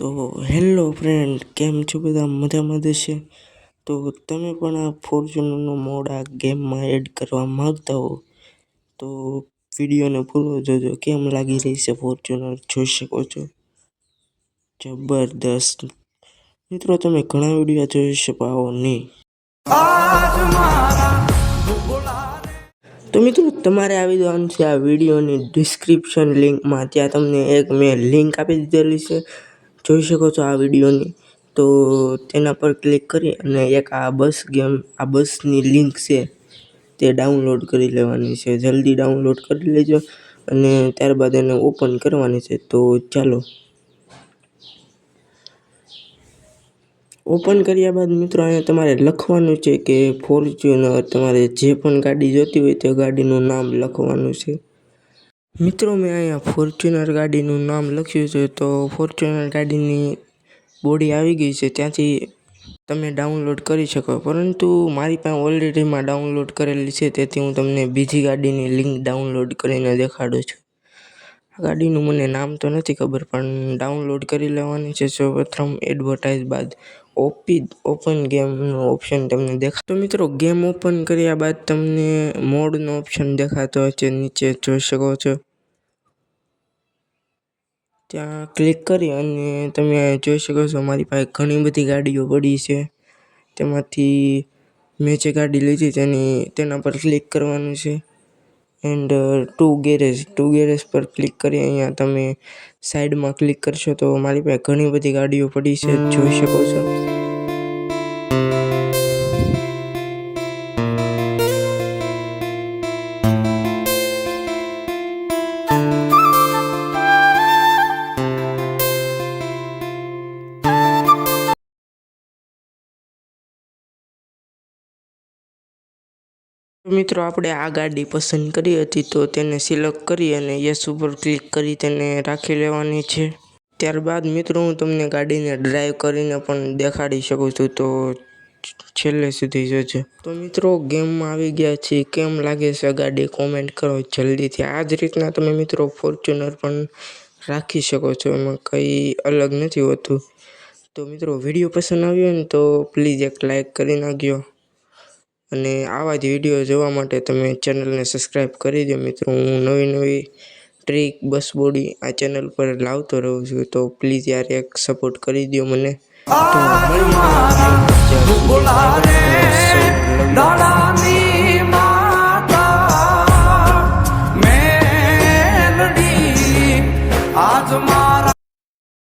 તો hello friend, કેમ છો બધા? મજામાં જશે? તો તમે પણ આ ફોર્ચ્યુનરનો મોડ આ ગેમમાં એડ કરવા માંગતા હો તો વિડીયોને પૂરો જોજો. કેમ લાગી રહી છે ફોર્ચ્યુનર જોઈ શકો છો, જબરદસ્ત. મિત્રો તમે ઘણા વિડીયો જોઈ શકો નહીં. તો મિત્રો તમારે આવી જવાનું છે આ વિડીયોની ડિસ્ક્રિપ્શન લિંકમાં. ત્યાં તમને એક મેં લિંક આપી દીધેલી છે, જોઈ શકો છો આ વિડીયોની. તો તેના પર ક્લિક કરી અને એક આ બસની લિંક છે તે ડાઉનલોડ કરી લેવાની છે. જલ્દી ડાઉનલોડ કરી લેજો અને ત્યારબાદ એને ઓપન કરવાની છે. તો ચાલો, ઓપન કર્યા બાદ મિત્રો અહીંયા તમારે લખવાનું છે કે ફોર્ચ્યુનર. તમારે જે પણ ગાડી જોતી હોય તે ગાડીનું નામ લખવાનું છે. મિત્રો મેં અહીંયા ફોર્ચ્યુનર ગાડીનું નામ લખ્યું છે. તો ફોર્ચ્યુનર ગાડીની બોડી આવી ગઈ છે, ત્યાંથી તમે ડાઉનલોડ કરી શકો. પરંતુ મારી પાસે ઓલરેડીમાં ડાઉનલોડ કરેલી છે, તેથી હું તમને બીજી ગાડીની લિંક ડાઉનલોડ કરીને દેખાડું છું. આ ગાડીનું મને નામ તો નથી ખબર, પણ ડાઉનલોડ કરી લેવાની છે. સૌપ્રથમ એડવર્ટાઇઝ બાદ ઓપન ગેમનું ઓપ્શન તમને દેખાય. તો મિત્રો ગેમ ઓપન કર્યા બાદ તમને મોડનો ઓપ્શન દેખાતો હશે, નીચે જોઈ શકો છો. ત્યાં ક્લિક કરી અને તમે જોઈ શકો છો મારી પાસે ઘણી બધી ગાડીઓ પડી છે. તેમાંથી મેં જે ગાડી લીધી તેના પર ક્લિક કરવાનું છે. એન્ડ ટુ ગેરેજ પર ક્લિક કરી અહીંયા તમે સાઈડમાં ક્લિક કરશો તો મારી પાસે ઘણી બધી ગાડીઓ પડી છે, જોઈ શકો છો. મિત્રો આપણે આ ગાડી પસંદ કરી હતી, તો તેને સિલેક્ટ કરી અને યસ ઉપર ક્લિક કરી તેને રાખી લેવાની છે. ત્યારબાદ મિત્રો હું તમને ગાડીને ડ્રાઈવ કરીને પણ દેખાડી શકું છું, તો છેલ્લે સુધી જોજો. તો મિત્રો ગેમમાં આવી ગયા છીએ. કેમ લાગે છે ગાડી? કોમેન્ટ કરો જલ્દીથી. આ જ રીતના તમે મિત્રો ફોર્ચ્યુનર પણ રાખી શકો છો, એમાં કંઈ અલગ નથી હોતું. તો મિત્રો વિડીયો પસંદ આવ્યો ને તો પ્લીઝ એક લાઈક કરી નાખજો અને આવા જ વિડીયો જોવા માટે તમે ચેનલને સબસ્ક્રાઈબ કરી દો. મિત્રો હું નવી ટ્રીક બસ બોડી આ ચેનલ પર લાવતો રહું છું, તો પ્લીઝ યાર એક સપોર્ટ કરી દો મને. તો